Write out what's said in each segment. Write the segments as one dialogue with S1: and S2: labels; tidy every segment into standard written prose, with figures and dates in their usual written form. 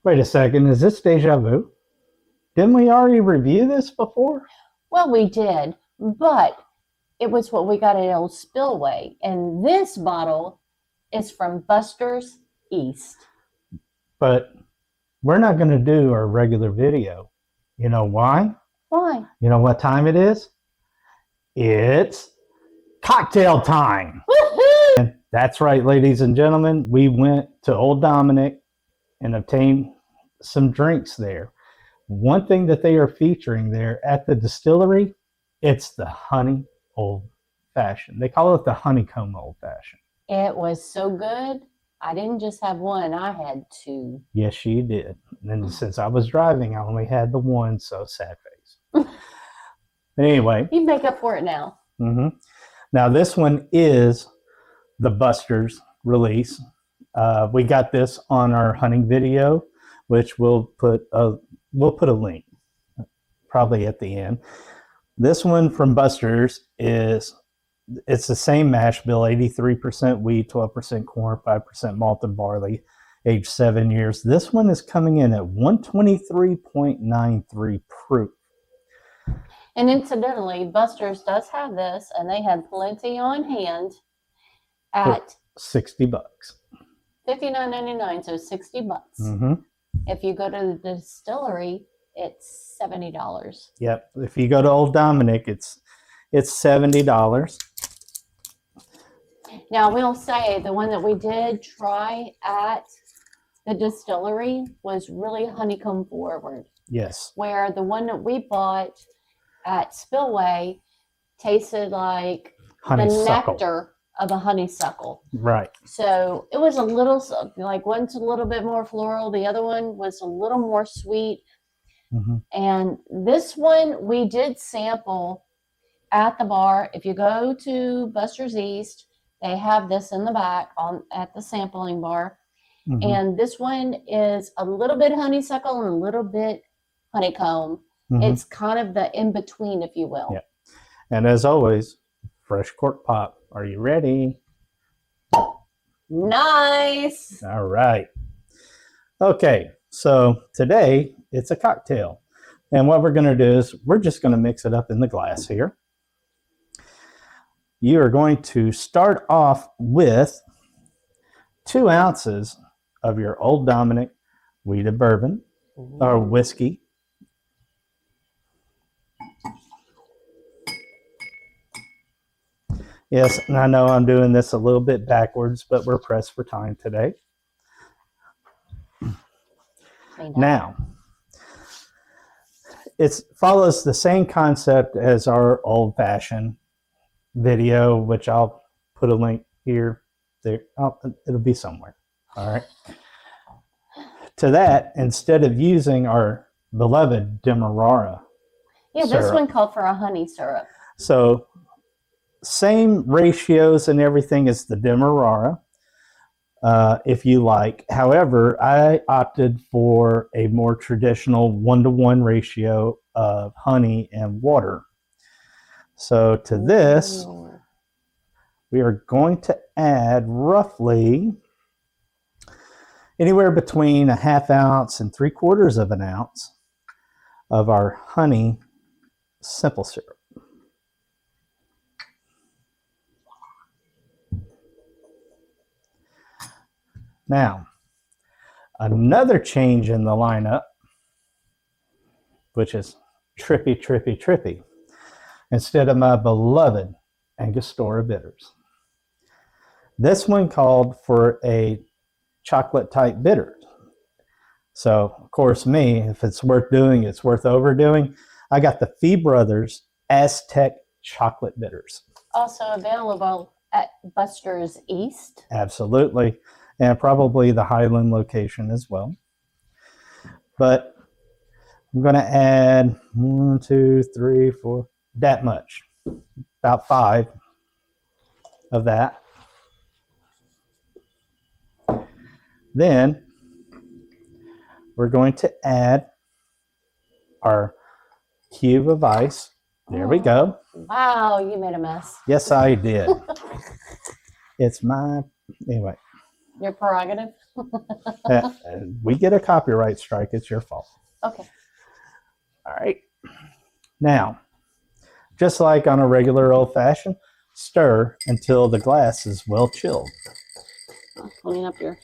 S1: Wait a second, is this deja vu? Didn't we already review this before?
S2: Well, we did, but it was what we got at Old Spillway. And this bottle is from Buster's East.
S1: But we're not going to do our regular video. You know why?
S2: Why?
S1: You know what time it is? It's cocktail time.
S2: Woohoo!
S1: And that's right, ladies and gentlemen. We went to Old Dominic and obtained some drinks there. One thing that they are featuring there at the distillery, it's the honey old fashioned. They call it the honeycomb old fashioned.
S2: It was so good. I didn't just have one, I had two.
S1: Yes, you did. And since I was driving, I only had the one, so sad face. Anyway.
S2: You make up for it now.
S1: Mm-hmm. Now, this one is the Buster's release. We got this on our hunting video, which we'll put a link probably at the end. This one from Buster's it's the same mash bill, 83% wheat, 12% corn, 5% malted barley, aged 7 years. This one is coming in at 123.93 proof.
S2: And incidentally, Buster's does have this, and they had plenty on hand at
S1: $60.
S2: $59.99, so $60.
S1: Mm-hmm.
S2: If you go to the distillery, it's $70.
S1: Yep. If you go to Old Dominic, it's $70.
S2: Now, I will say the one that we did try at the distillery was really honeycomb forward.
S1: Yes.
S2: Where the one that we bought at Spillway tasted like the nectar of a honeysuckle.
S1: Right.
S2: So it was a little, like one's a little bit more floral. The other one was a little more sweet.
S1: Mm-hmm.
S2: And this one we did sample at the bar. If you go to Buster's East, they have this in the back at the sampling bar. Mm-hmm. And this one is a little bit honeysuckle and a little bit honeycomb. Mm-hmm. It's kind of the in-between, if you will.
S1: Yeah. And as always, fresh cork pop. Are you ready?
S2: Nice.
S1: All right. Okay, so today it's a cocktail. And what we're going to do is we're just going to mix it up in the glass here. You are going to start off with 2 ounces of your Old Dominic wheated bourbon or whiskey. Yes, and I know I'm doing this a little bit backwards, but we're pressed for time today. Now, it follows the same concept as our old-fashioned video, which I'll put a link here. There, it'll be somewhere. All right. To that, instead of using our beloved Demerara
S2: syrup, this one called for a honey syrup.
S1: So, same ratios and everything as the Demerara, if you like. However, I opted for a more traditional 1-to-1 ratio of honey and water. So to this, we are going to add roughly anywhere between a 1/2 ounce and 3/4 of an ounce of our honey simple syrup. Now, another change in the lineup, which is trippy. Instead of my beloved Angostura bitters. This one called for a chocolate type bitter. So, of course, if it's worth doing, it's worth overdoing. I got the Fee Brothers Aztec chocolate bitters.
S2: Also available at Buster's East.
S1: Absolutely. And probably the Highland location as well. But I'm going to add 1, 2, 3, 4, that much. About 5 of that. Then we're going to add our cube of ice. There we go.
S2: Wow, you made a mess.
S1: Yes, I did. It's my, anyway.
S2: Your prerogative.
S1: We get a copyright strike, it's your fault.
S2: Okay.
S1: All right. Now, just like on a regular old fashioned, stir until the glass is well chilled.
S2: Clean up your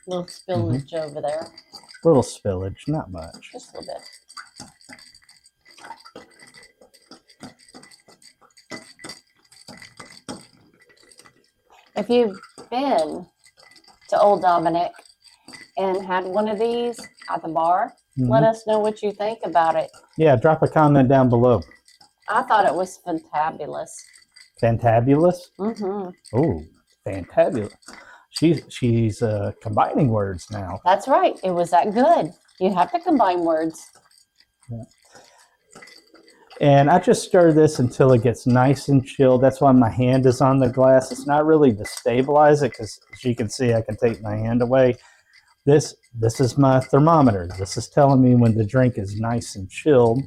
S2: little spillage over there.
S1: Little spillage, not much.
S2: Just a little bit. If you've been to Old Dominic and had one of these at the bar, let us know what you think about it.
S1: Yeah, drop a comment down below.
S2: I thought it was fantabulous.
S1: Fantabulous?
S2: Mm-hmm.
S1: Oh, fantabulous. She's combining words now.
S2: That's right. It was that good. You have to combine words.
S1: Yeah. And I just stir this until it gets nice and chilled. That's why my hand is on the glass. It's not really to stabilize it because, as you can see, I can take my hand away. This is my thermometer. This is telling me when the drink is nice and chilled,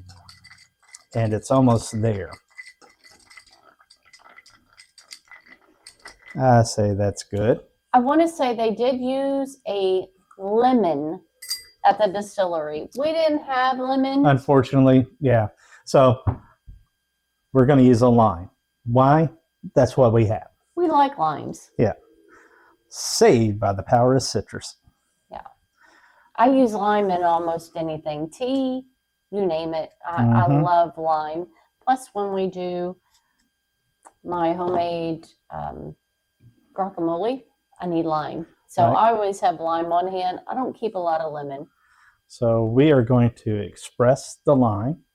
S1: and it's almost there. I say that's good.
S2: I want to say they did use a lemon at the distillery. We didn't have lemon.
S1: Unfortunately, yeah. So we're going to use a lime. Why? That's what we have.
S2: We like limes.
S1: Yeah. Saved by the power of citrus.
S2: Yeah. I use lime in almost anything. Tea, you name it. I love lime. Plus, when we do my homemade guacamole, I need lime. So I always have lime on hand. I don't keep a lot of lemon.
S1: So we are going to express the lime.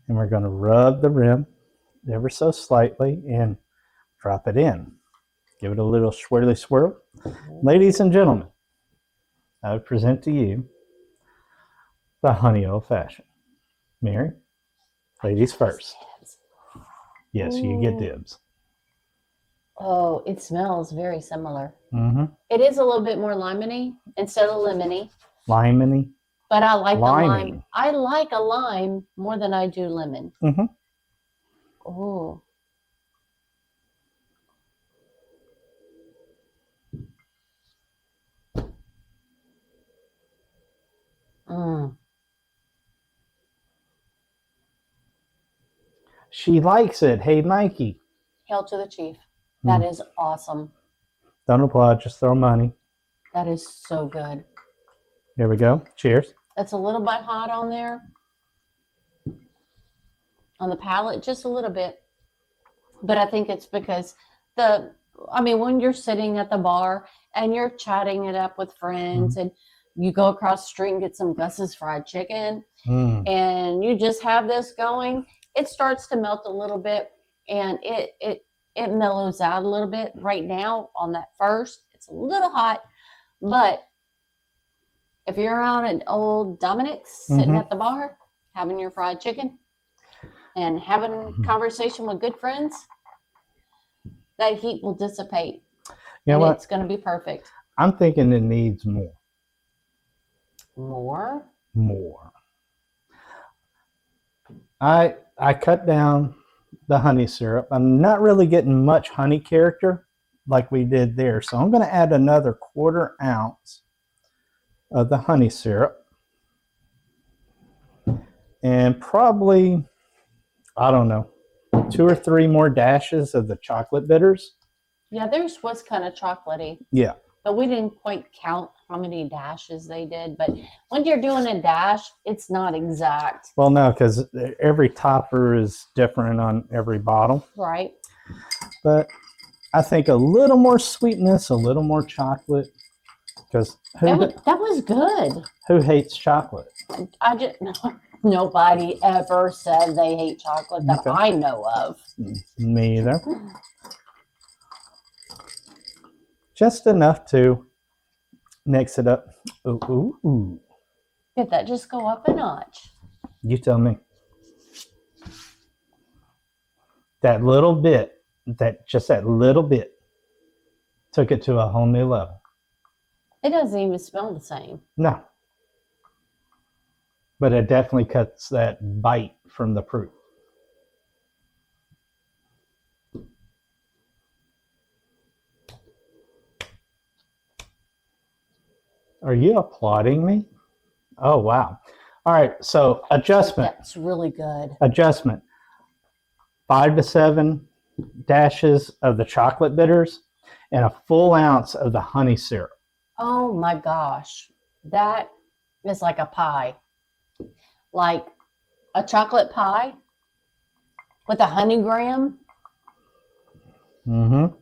S1: And we're going to rub the rim ever so slightly and drop it in. Give it a little swirly swirl. Ladies and gentlemen, I would present to you the honey old fashioned. Mary, ladies first. Yes, you get dibs.
S2: Oh, it smells very similar.
S1: Mm-hmm.
S2: It is a little bit more limony instead of lemony.
S1: Limony.
S2: But I like
S1: Limey.
S2: the lime. I like a lime more than I do lemon.
S1: Mm-hmm.
S2: Oh.
S1: She likes it. Hey, Mikey.
S2: Hail to the chief. That is awesome.
S1: Don't applaud, just throw money.
S2: That is so good.
S1: Here we go. Cheers.
S2: It's a little bit hot on there. On the palate, just a little bit. But I think it's because when you're sitting at the bar and you're chatting it up with friends and you go across the street and get some Gus's fried chicken and you just have this going, it starts to melt a little bit and it mellows out a little bit. Right now on that first, it's a little hot, but if you're out at Old Dominic's sitting at the bar, having your fried chicken and having a conversation with good friends, that heat will dissipate.
S1: You know what?
S2: It's going to be perfect.
S1: I'm thinking it needs more.
S2: More?
S1: More. I cut down the honey syrup. I'm not really getting much honey character like we did there. So I'm going to add another 1/4 ounce of the honey syrup. And probably, I don't know, 2 or 3 more dashes of the chocolate bitters.
S2: Yeah, theirs was kind of chocolatey.
S1: Yeah.
S2: But we didn't quite count how many dashes they did. But when you're doing a dash, it's not exact.
S1: Well, no, because every topper is different on every bottle.
S2: Right.
S1: But I think a little more sweetness, a little more chocolate. Because
S2: that was good.
S1: Who hates chocolate?
S2: Nobody ever said they hate chocolate that I know of.
S1: Me either. Just enough to mix it up. Ooh, ooh, ooh.
S2: Did that just go up a notch?
S1: You tell me. That little bit, that little bit took it to a whole new level.
S2: It doesn't even smell the same.
S1: No. But it definitely cuts that bite from the fruit. Are you applauding me? Oh, wow. All right. So adjustment.
S2: That's really good.
S1: Adjustment. 5 to 7 dashes of the chocolate bitters and a full ounce of the honey syrup.
S2: Oh my gosh. That is like a pie. Like a chocolate pie with a honey graham.
S1: Mm-hmm.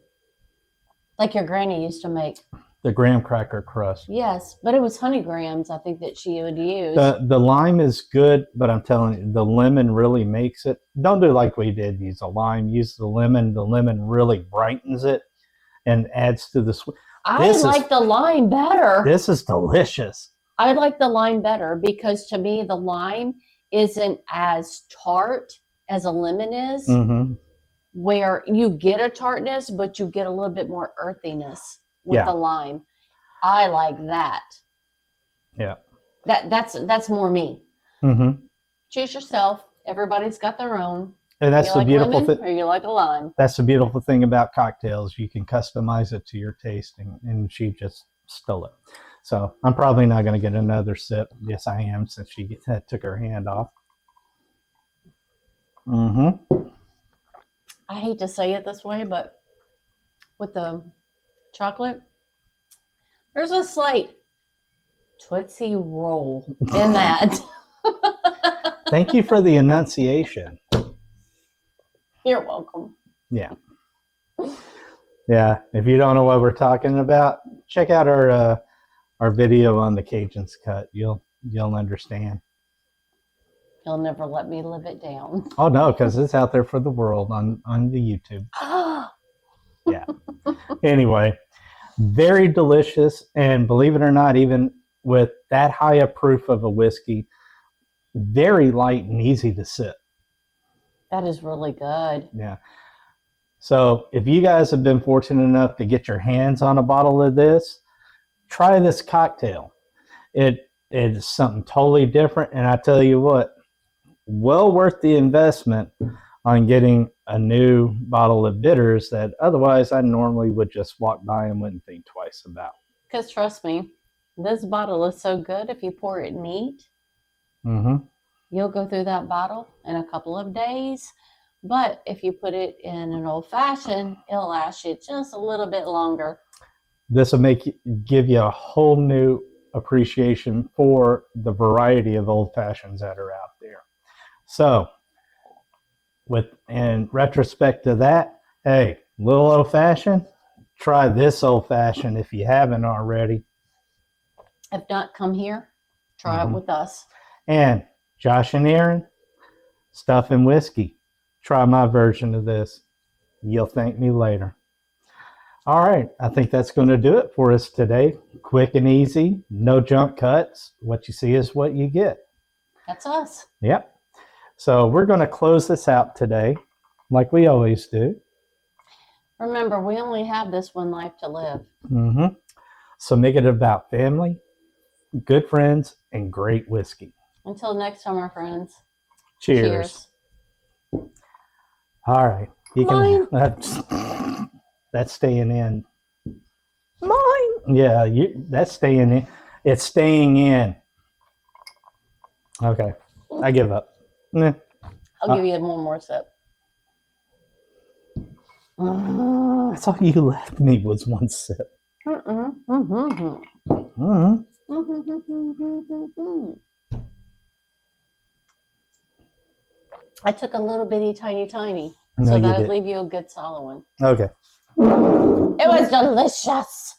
S2: Like your granny used to make.
S1: The graham cracker crust.
S2: Yes, but it was honey grahams, I think, that she would use.
S1: The lime is good, but I'm telling you, the lemon really makes it. Don't do like we did. Use a lime. Use the lemon. The lemon really brightens it and adds to the sweet.
S2: I like the lime better.
S1: This is delicious.
S2: I like the lime better because to me, the lime isn't as tart as a lemon is, where you get a tartness, but you get a little bit more earthiness with the lime. I like that.
S1: Yeah.
S2: That's more me. Choose yourself. Everybody's got their own.
S1: And that's the beautiful thing.
S2: Or you like a lime.
S1: That's the beautiful thing about cocktails. You can customize it to your taste, and she just stole it. So I'm probably not going to get another sip. Yes, I am, since she took her hand off.
S2: I hate to say it this way, but with the chocolate, there's a slight Tootsie Roll in that.
S1: Thank you for the enunciation.
S2: You're welcome.
S1: Yeah. Yeah. If you don't know what we're talking about, check out our video on the Cajun's cut. You'll understand.
S2: You'll never let me live it down.
S1: Oh no, because it's out there for the world on the YouTube. Yeah. Anyway, very delicious, and believe it or not, even with that high a proof of a whiskey, very light and easy to sip.
S2: That is really good.
S1: Yeah. So if you guys have been fortunate enough to get your hands on a bottle of this, try this cocktail. It is something totally different, and I tell you what, well worth the investment on getting a new bottle of bitters that otherwise I normally would just walk by and wouldn't think twice about.
S2: Because trust me, this bottle is so good. If you pour it neat, you'll go through that bottle in a couple of days. But if you put it in an old fashioned, it'll last you just a little bit longer.
S1: This will give you a whole new appreciation for the variety of old fashions that are out there. So, in retrospect to that, hey, little old fashioned, try this old fashioned if you haven't already.
S2: If not, come here, try it with us.
S1: And Josh and Aaron, Stuff and Whiskey, try my version of this. You'll thank me later. All right, I think that's going to do it for us today. Quick and easy, no jump cuts. What you see is what you get.
S2: That's us.
S1: Yep. So we're going to close this out today, like we always do.
S2: Remember, we only have this one life to live.
S1: So make it about family, good friends, and great whiskey.
S2: Until next time, our friends.
S1: Cheers. All right. You can. That's staying in. Mine. Yeah, that's staying in. It's staying in. Okay. I give up.
S2: I'll give you one more sip.
S1: That's all you left me was one sip.
S2: I took a little bitty tiny.
S1: No,
S2: so
S1: you
S2: that'd
S1: didn't.
S2: leave you a good solid one.
S1: Okay.
S2: It was delicious.